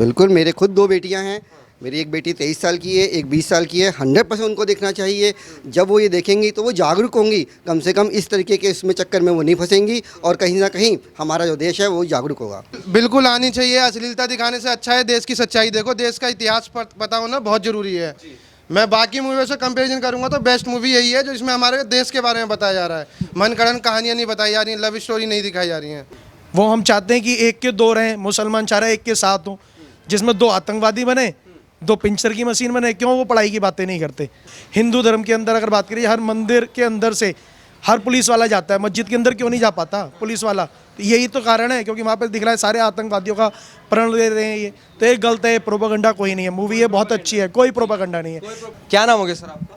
बिल्कुल, मेरे खुद 2 बेटियां हैं। मेरी एक बेटी 23 साल की है, एक 20 साल की है। 100% उनको देखना चाहिए। जब वो ये देखेंगी तो वो जागरूक होंगी, कम से कम इस तरीके के इसमें चक्कर में वो नहीं फंसेंगी और कहीं ना कहीं हमारा जो देश है वो जागरूक होगा। बिल्कुल आनी चाहिए। अश्लीलता दिखाने से अच्छा है देश की सच्चाई देखो, देश का इतिहास पता होना बहुत ज़रूरी है। मैं बाकी मूवियों से कंपैरिजन करूंगा तो बेस्ट मूवी यही है जो इसमें हमारे देश के बारे में बताया जा रहा है। मनगढ़ंत कहानियाँ नहीं बताई जा रही, लव स्टोरी नहीं दिखाई जा रही हैं। वो हम चाहते हैं कि एक के दो रहें, मुसलमान चाह रहे हैं एक के साथ हों, जिसमें 2 आतंकवादी बने, 2 पिंचर की मशीन बने। क्यों वो पढ़ाई की बातें नहीं करते? हिंदू धर्म के अंदर अगर बात करिए, हर मंदिर के अंदर से हर पुलिस वाला जाता है, मस्जिद के अंदर क्यों नहीं जा पाता पुलिस वाला? तो यही तो कारण है, क्योंकि वहाँ पे दिख रहा है सारे आतंकवादियों का प्रण ले रहे हैं। ये तो एक गलत है, प्रोपेगेंडा कोई नहीं है। मूवी ये बहुत अच्छी है, कोई प्रोपेगेंडा नहीं है। क्या नाम हो गया सर आपका?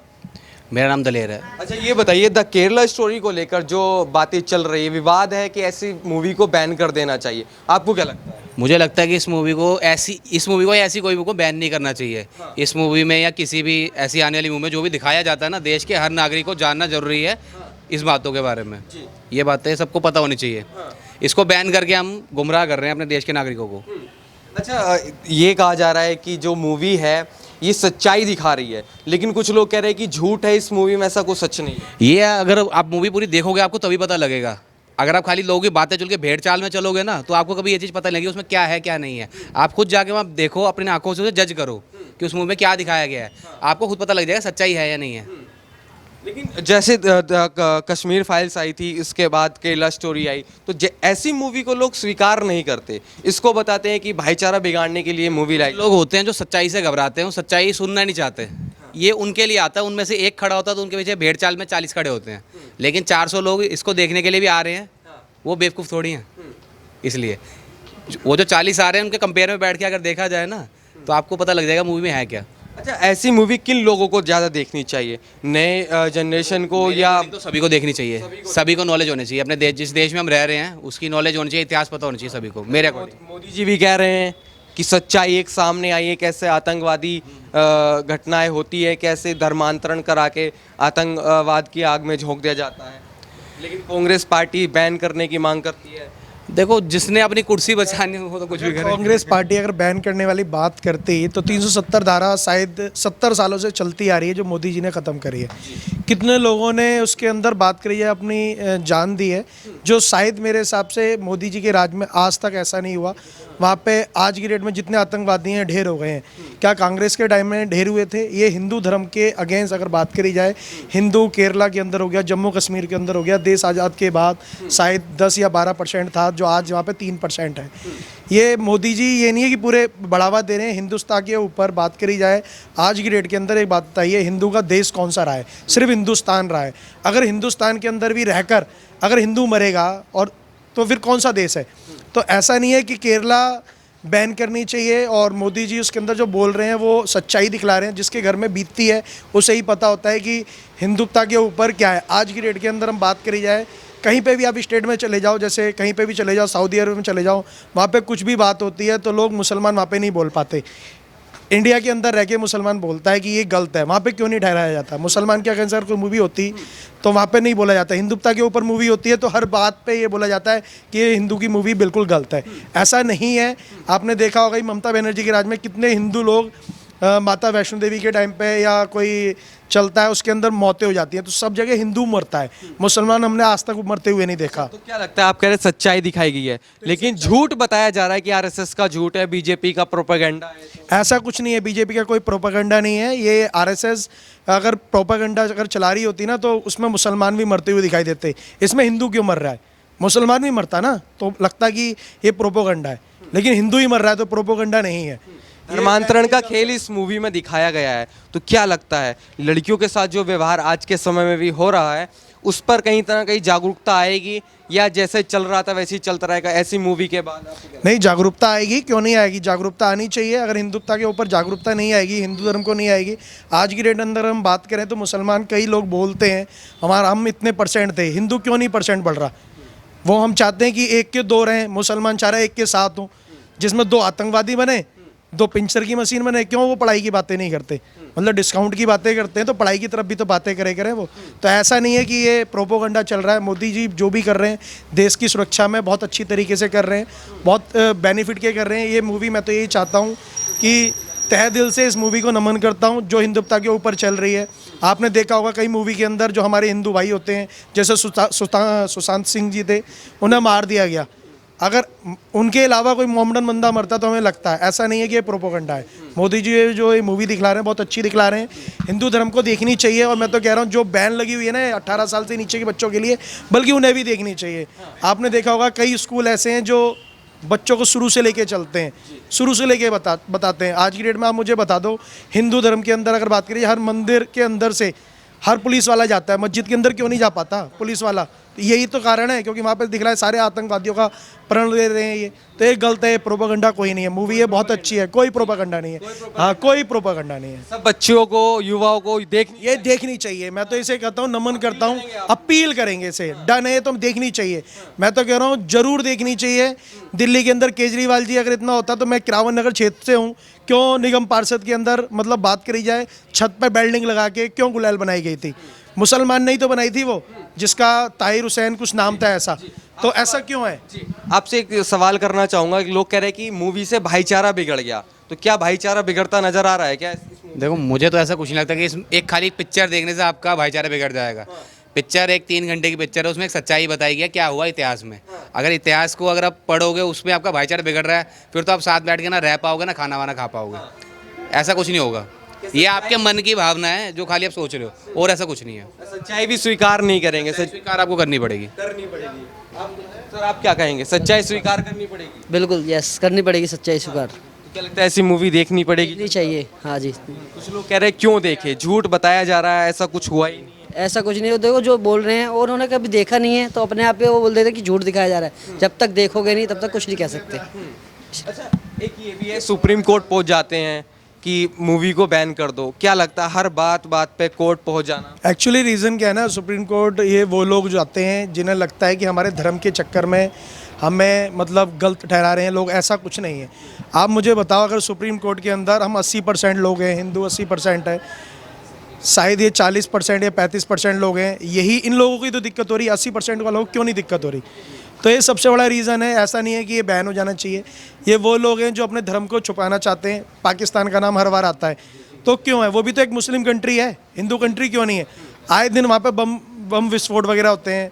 मेरा नाम दलेर है। अच्छा ये बताइए, द केरला स्टोरी को लेकर जो बातें चल रही है, विवाद है कि ऐसी मूवी को बैन कर देना चाहिए, आपको क्या लगता है? मुझे लगता है कि इस मूवी को ऐसी कोई मूवी को बैन नहीं करना चाहिए। इस मूवी में या किसी भी ऐसी आने वाली मूवी में जो भी दिखाया जाता है ना, देश के हर नागरिक को जानना जरूरी है इस बातों के बारे में। ये बातें सबको पता होनी चाहिए। इसको बैन करके हम गुमराह कर रहे हैं अपने देश के नागरिकों को। अच्छा ये कहा जा रहा है कि जो मूवी है ये सच्चाई दिखा रही है, लेकिन कुछ लोग कह रहे हैं कि झूठ है इस मूवी में, ऐसा कुछ सच नहीं है। ये अगर आप मूवी पूरी देखोगे आपको तभी पता लगेगा। अगर आप खाली लोगों की बातें चल के भेड़ चाल में चलोगे ना, तो आपको कभी ये चीज़ पता नहीं लगेगी उसमें क्या है क्या नहीं है। आप खुद जाके वहाँ देखो, अपनी आंखों से जज करो कि उस मूवी में क्या दिखाया गया है। आपको खुद पता लग जाएगा सच्चाई है या नहीं है। लेकिन जैसे कश्मीर फाइल्स आई थी, इसके बाद केरला स्टोरी आई, तो ऐसी मूवी को लोग स्वीकार नहीं करते। इसको बताते हैं कि भाईचारा बिगाड़ने के लिए मूवी लाई। लोग होते हैं जो सच्चाई से घबराते हैं, वो सच्चाई सुनना नहीं चाहते। ये उनके लिए आता है, उनमें से एक खड़ा होता है तो उनके पीछे भेड़ चाल में 40 खड़े होते हैं। लेकिन 400 लोग इसको देखने के लिए भी आ रहे हैं, वो बेवकूफ़ थोड़ी हैं। इसलिए वो जो 40 आ रहे हैं उनके कंपेयर में बैठ के अगर देखा जाए ना, तो आपको पता लग जाएगा मूवी में है क्या। अच्छा ऐसी मूवी किन लोगों को ज़्यादा देखनी चाहिए, नए जनरेशन को या तो सभी को देखनी चाहिए। सभी को नॉलेज होनी चाहिए अपने देश, जिस देश में हम रह रहे हैं उसकी नॉलेज होनी चाहिए, इतिहास पता होना चाहिए सभी को। मेरे अकॉर्डिंग मोदी जी भी कह रहे हैं कि सच्चाई एक सामने आई है, कैसे आतंकवादी घटनाएं होती है, कैसे धर्मांतरण करा के आतंकवाद की आग में झोंक दिया जाता है, लेकिन कांग्रेस पार्टी बैन करने की मांग करती है। देखो, जिसने अपनी कुर्सी बचानी हो तो कुछ भी करे। कांग्रेस पार्टी अगर बैन करने वाली बात करती तो 370 धारा शायद 70 सालों से चलती आ रही है, जो मोदी जी ने ख़त्म करी है। कितने लोगों ने उसके अंदर बात करी है, अपनी जान दी है, जो शायद मेरे हिसाब से मोदी जी के राज में आज तक ऐसा नहीं हुआ। वहाँ पे आज की डेट में जितने आतंकवादी हैं ढेर हो गए हैं। क्या कांग्रेस के टाइम में ढेर हुए थे? ये हिंदू धर्म के अगेंस्ट अगर बात करी जाए, हिंदू केरला के अंदर हो गया, जम्मू कश्मीर के अंदर हो गया। देश आज़ाद के बाद शायद 10 या 12% था, जो आज वहाँ पे 3% है। ये मोदी जी ये नहीं है कि पूरे बढ़ावा दे रहे हैं। हिंदुस्तान के ऊपर बात करी जाए, आज की डेट के अंदर एक बात बताइए, हिंदू का देश कौन सा रहा है? सिर्फ हिंदुस्तान रहा है। अगर हिंदुस्तान के अंदर भी रहकर अगर हिंदू मरेगा और तो फिर कौन सा देश है? तो ऐसा नहीं है कि केरला बैन करनी चाहिए और मोदी जी उसके अंदर जो बोल रहे हैं वो सच्चाई दिखला रहे हैं। जिसके घर में बीतती है उसे ही पता होता है कि हिंदुत्व के ऊपर क्या है। आज की डेट के अंदर हम बात करी जाए, कहीं पे भी आप स्टेट में चले जाओ, जैसे कहीं पे भी चले जाओ, सऊदी अरब में चले जाओ, वहाँ पे कुछ भी बात होती है तो लोग मुसलमान वहाँ पे नहीं बोल पाते। इंडिया के अंदर रह के मुसलमान बोलता है कि ये गलत है, वहाँ पे क्यों नहीं ठहराया जाता? मुसलमान के अगेंस्ट कोई मूवी होती तो वहाँ पे नहीं बोला जाता। हिंदुत्व के ऊपर मूवी होती है तो हर बात पे ये बोला जाता है कि ये हिंदू की मूवी बिल्कुल गलत है। ऐसा नहीं है। आपने देखा होगा ममता बनर्जी के राज में कितने हिंदू लोग माता वैष्णो देवी के टाइम पे या कोई चलता है उसके अंदर मौतें हो जाती हैं। तो सब जगह हिंदू मरता है, मुसलमान हमने आज तक मरते हुए नहीं देखा। तो क्या लगता है, आप कह रहे सच्चाई दिखाई गई है, लेकिन झूठ बताया जा रहा है कि आरएसएस का झूठ है, बीजेपी का प्रोपेगेंडा है। ऐसा कुछ नहीं है, बीजेपी का कोई प्रोपेगेंडा नहीं है। ये आरएसएस अगर प्रोपेगेंडा अगर चला रही होती ना तो उसमें मुसलमान भी मरते हुए दिखाई देते। इसमें हिंदू क्यों मर रहा है? मुसलमान भी मरता ना, तो लगता कि ये प्रोपेगेंडा है, लेकिन हिंदू ही मर रहा है तो प्रोपेगेंडा नहीं है। धर्मांतरण का खेल इस मूवी में दिखाया गया है। तो क्या लगता है, लड़कियों के साथ जो व्यवहार आज के समय में भी हो रहा है उस पर कहीं तरह कहीं जागरूकता आएगी, या जैसे चल रहा था वैसे ही चलता रहेगा ऐसी मूवी के बाद? नहीं, जागरूकता आएगी, क्यों नहीं आएगी? जागरूकता आनी चाहिए। अगर हिंदुत्व के ऊपर जागरूकता नहीं आएगी, हिंदू धर्म को नहीं आएगी। आज की डेट अंदर हम बात करें तो मुसलमान कई लोग बोलते हैं हम इतने % थे, हिंदू क्यों नहीं % बढ़ रहा? वो हम चाहते हैं कि एक के दो रहें, मुसलमान चाह रहे हैं एक के साथ हों, जिसमें 2 आतंकवादी बने, दो पिंचर की मशीन बने, क्यों वो पढ़ाई की बातें नहीं करते? मतलब डिस्काउंट की बातें करते हैं तो पढ़ाई की तरफ भी तो बातें करें वो। तो ऐसा नहीं है कि ये प्रोपोगंडा चल रहा है। मोदी जी जो भी कर रहे हैं देश की सुरक्षा में बहुत अच्छी तरीके से कर रहे हैं, बहुत बेनिफिट के कर रहे हैं। ये मूवी मैं तो यही चाहता हूँ कि तहे दिल से इस मूवी को नमन करता हूँ जो हिंदुत्व के ऊपर चल रही है। आपने देखा होगा कई मूवी के अंदर जो हमारे हिंदू भाई होते हैं, जैसे सुशांत सिंह जी थे, उन्हें मार दिया गया। अगर उनके अलावा कोई मोहम्मदन बंदा मरता तो हमें लगता है, ऐसा नहीं है कि ये प्रोपोगंडा है। मोदी जी जो ये मूवी दिखला रहे हैं बहुत अच्छी दिखला रहे हैं, हिंदू धर्म को देखनी चाहिए। और मैं तो कह रहा हूँ जो बैन लगी हुई है ना 18 साल से नीचे के बच्चों के लिए, बल्कि उन्हें भी देखनी चाहिए। आपने देखा होगा कई स्कूल ऐसे हैं जो बच्चों को शुरू से लेके चलते हैं, शुरू से लेके बताते हैं। आज की डेट में आप मुझे बता दो, हिंदू धर्म के अंदर अगर बात करिए, हर मंदिर के अंदर से हर पुलिस वाला जाता है, मस्जिद के अंदर क्यों नहीं जा पाता पुलिस वाला? यही तो कारण है, क्योंकि वहाँ पर दिख रहा है सारे आतंकवादियों का प्रण ले रहे हैं। ये तो एक गलत है, प्रोपेगेंडा कोई नहीं है। मूवी ये बहुत अच्छी है, कोई प्रोपेगेंडा नहीं है। हाँ, कोई प्रोपेगेंडा नहीं है। सब बच्चों को, युवाओं को ये देखनी चाहिए। मैं तो इसे कहता हूँ, नमन करता हूँ, अपील करेंगे इसे। डन है तो देखनी चाहिए। मैं तो कह रहा हूँ जरूर देखनी चाहिए। दिल्ली के अंदर केजरीवाल जी अगर इतना होता तो मैं किरावन नगर क्षेत्र से हूँ, क्यों निगम पार्षद के अंदर मतलब बात करी जाए, छत पर बिल्डिंग लगा के क्यों गुलाल बनाई गई थी? मुसलमान नहीं तो बनाई थी वो, जिसका ताहिर हुसैन कुछ नाम था ऐसा। तो ऐसा क्यों है? आपसे एक सवाल करना चाहूंगा कि लोग कह रहे हैं कि मूवी से भाईचारा बिगड़ गया, तो क्या भाईचारा बिगड़ता नजर आ रहा है क्या? देखो, मुझे तो ऐसा कुछ नहीं लगता कि एक खाली पिक्चर देखने से आपका भाईचारा बिगड़ जाएगा। पिक्चर एक 3 घंटे की पिक्चर है, उसमें एक सच्चाई बताई गई क्या हुआ इतिहास में। अगर इतिहास को अगर आप पढ़ोगे उसमें आपका भाईचारा बिगड़ रहा है, फिर तो आप साथ बैठ के ना रह पाओगे ना खाना वाना खा पाओगे। ऐसा कुछ नहीं होगा। ये आपके मन की भावना है जो खाली आप सोच रहे हो, और ऐसा कुछ नहीं है। सच्चाई भी स्वीकार नहीं करेंगे? स्वीकार आपको करनी पड़ेगी। सर आप क्या कहेंगे, सच्चाई स्वीकार करनी पड़ेगी? बिल्कुल यस, करनी पड़ेगी सच्चाई स्वीकार। क्या लगता है ऐसी मूवी देखनी पड़ेगी? नहीं चाहिए। हाँ जी। कुछ लोग कह रहे हैं क्यों देखे, झूठ बताया जा रहा है, ऐसा कुछ हुआ ही नहीं है। ऐसा कुछ नहीं है। देखो जो बोल रहे हैं और उन्होंने कभी देखा नहीं है तो अपने आप पे वो बोल देते हैं कि झूठ दिखाया जा रहा है। जब तक देखोगे नहीं तब तक कुछ नहीं कह सकते। अच्छा, एक ये भी है, सुप्रीम कोर्ट पहुंच जाते हैं कि मूवी को बैन कर दो। क्या लगता है हर बात पे कोर्ट पहुंच जाना? एक्चुअली रीज़न क्या है ना, सुप्रीम कोर्ट ये वो लोग जो आते हैं जिन्हें लगता है कि हमारे धर्म के चक्कर में हमें मतलब गलत ठहरा रहे हैं लोग। ऐसा कुछ नहीं है। आप मुझे बताओ, अगर सुप्रीम कोर्ट के अंदर हम 80% लोग हैं, हिंदू 80% है, शायद ये 40% या 35% लोग हैं, यही इन लोगों की तो दिक्कत हो रही है, 80% वालों को क्यों नहीं दिक्कत हो रही? तो ये सबसे बड़ा रीज़न है। ऐसा नहीं है कि ये बैन हो जाना चाहिए। ये वो लोग हैं जो अपने धर्म को छुपाना चाहते हैं। पाकिस्तान का नाम हर बार आता है, तो क्यों है? वो भी तो एक मुस्लिम कंट्री है, हिंदू कंट्री क्यों नहीं है? आए दिन वहाँ पे बम विस्फोट वगैरह होते हैं।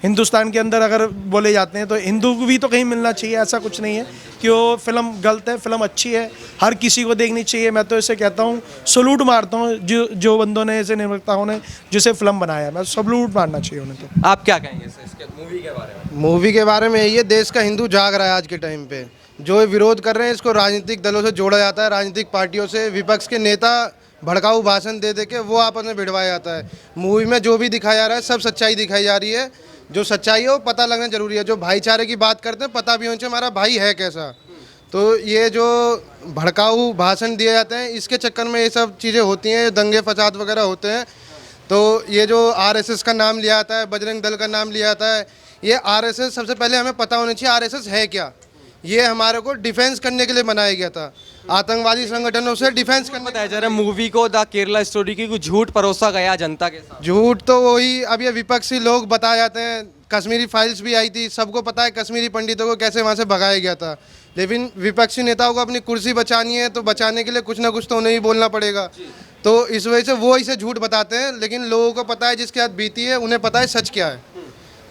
हिंदुस्तान के अंदर अगर बोले जाते हैं तो हिंदू को भी तो कहीं मिलना चाहिए। ऐसा कुछ नहीं है कि वो फिल्म गलत है, फिल्म अच्छी है, हर किसी को देखनी चाहिए। मैं तो इसे कहता हूँ, सलूट मारता हूँ जो बंदों ने, ऐसे निर्माताओं ने जिसे फिल्म बनाया, मैं सलूट मारना चाहिए उन्हें। तो आप क्या कहेंगे सर इसके मूवी के बारे में? मूवी के बारे में यही है, देश का हिंदू जाग रहा है आज के टाइम पे। जो विरोध कर रहे हैं इसको राजनीतिक दलों से जोड़ा जाता है, राजनीतिक पार्टियों से, विपक्ष के नेता भड़काऊ भाषण दे के वो आपस में भिड़वाया जाता है। मूवी में जो भी दिखाया जा रहा है सब सच्चाई दिखाई जा रही है। जो सच्चाई है वो पता लगना जरूरी है। जो भाईचारे की बात करते हैं, पता भी होना चाहिए हमारा भाई है कैसा। तो ये जो भड़काऊ भाषण दिए जाते हैं इसके चक्कर में ये सब चीज़ें होती हैं, दंगे फसाद वगैरह होते हैं। तो ये जो आरएसएस का नाम लिया जाता है, बजरंग दल का नाम लिया जाता है, ये आरएसएस सबसे पहले हमें पता होना चाहिए आरएसएस है क्या। ये हमारे को डिफेंस करने के लिए बनाया गया था, आतंकवादी संगठनों से डिफेंस करने। बताया जा रहा है मूवी को द केरला स्टोरी की कुछ झूठ परोसा गया जनता के साथ। झूठ तो वही अब ये विपक्षी लोग बताए जाते हैं। कश्मीरी फाइल्स भी आई थी, सबको पता है कश्मीरी पंडितों को कैसे वहाँ से भगाया गया था। लेकिन विपक्षी नेताओं को अपनी कुर्सी बचानी है तो बचाने के लिए कुछ ना कुछ तो उन्हें ही बोलना पड़ेगा। तो इस वजह से वो इसे झूठ बताते हैं, लेकिन लोगों को पता है जिसके साथ बीती है उन्हें पता है सच क्या है।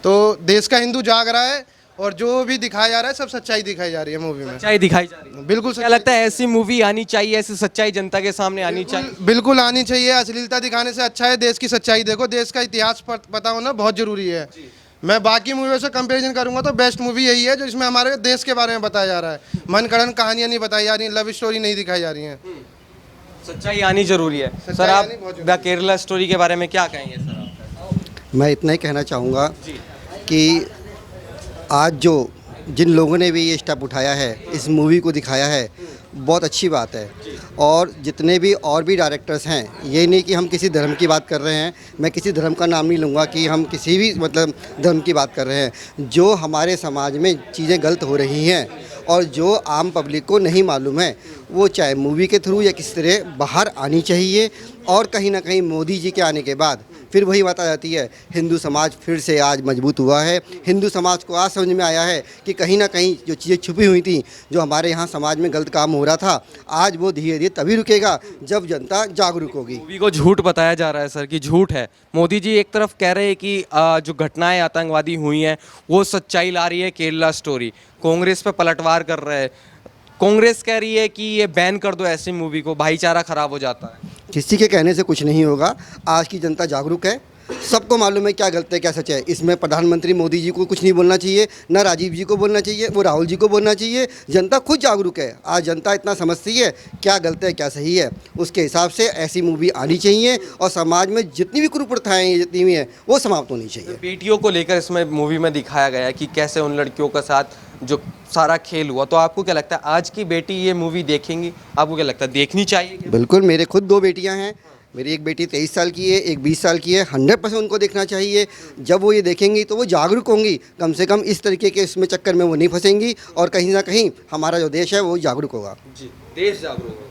तो देश का हिंदू जाग रहा है और जो भी दिखाया जा रहा है सब सच्चाई दिखाई जा रही है मूवी में। सच्चाई दिखाई जा रही है, बिल्कुल। क्या लगता है ऐसी मूवी आनी चाहिए, ऐसी सच्चाई जनता के सामने आनी चाहिए? बिल्कुल आनी चाहिए। अश्लीलता दिखाने से अच्छा है देश की सच्चाई देखो। देश का इतिहास पता होना बहुत जरूरी है। मैं बाकी मूवियों से कंपैरिजन करूंगा तो बेस्ट मूवी यही है जो इसमें हमारे देश के बारे में बताया जा रहा है। मनगढ़ंत कहानियां नहीं बताई जा रही, लव स्टोरी नहीं दिखाई जा रही हैं। सच्चाई आनी जरूरी है। सर आप द केरला स्टोरी के बारे में क्या कहेंगे सर आप? मैं इतना ही कहना चाहूँगा कि आज जो जिन लोगों ने भी ये स्टेप उठाया है, इस मूवी को दिखाया है, बहुत अच्छी बात है। और जितने भी और भी डायरेक्टर्स हैं, ये नहीं कि हम किसी धर्म की बात कर रहे हैं, मैं किसी धर्म का नाम नहीं लूँगा कि हम किसी भी मतलब धर्म की बात कर रहे हैं। जो हमारे समाज में चीज़ें गलत हो रही हैं और जो आम पब्लिक को नहीं मालूम है, वो चाहे मूवी के थ्रू या किस तरह बाहर आनी चाहिए। और कहीं ना कहीं मोदी जी के आने के बाद फिर वही बात आ जाती है, हिंदू समाज फिर से आज मजबूत हुआ है। हिंदू समाज को आज समझ में आया है कि कहीं ना कहीं जो चीज़ें छुपी हुई थी, जो हमारे यहाँ समाज में गलत काम हो रहा था, आज वो धीरे धीरे तभी रुकेगा जब जनता जागरूक होगी। मूवी को झूठ बताया जा रहा है सर कि झूठ है। मोदी जी एक तरफ कह रहे हैं कि जो घटनाएं आतंकवादी हुई हैं वो सच्चाई ला रही है केरला स्टोरी, कांग्रेस पे पलटवार कर रहे हैं। कांग्रेस कह रही है कि ये बैन कर दो ऐसी मूवी को, भाईचारा खराब हो जाता है। किसी के कहने से कुछ नहीं होगा। आज की जनता जागरूक है, सबको मालूम है क्या गलत है क्या सच है। इसमें प्रधानमंत्री मोदी जी को कुछ नहीं बोलना चाहिए, ना राजीव जी को बोलना चाहिए, वो राहुल जी को बोलना चाहिए। जनता खुद जागरूक है। आज जनता इतना समझती है क्या गलत है क्या सही है। उसके हिसाब से ऐसी मूवी आनी चाहिए और समाज में जितनी भी कुप्रथाएं हैं, जितनी भी हैं, वो समाप्त होनी चाहिए। बेटियों को लेकर इसमें मूवी में दिखाया गया है कि कैसे उन लड़कियों के साथ जो सारा खेल हुआ। तो आपको क्या लगता है आज की बेटी ये मूवी देखेंगी? आपको क्या लगता है देखनी चाहिए क्या? बिल्कुल, मेरे खुद 2 बेटियां हैं। मेरी एक बेटी 23 साल की है, एक 20 साल की है। 100% उनको देखना चाहिए। जब वो ये देखेंगी तो वो जागरूक होंगी। कम से कम इस तरीके के इसमें चक्कर में वो नहीं फंसेंगी और कहीं ना कहीं हमारा जो देश है वो जागरूक होगा। जी, देश जागरूक होगा।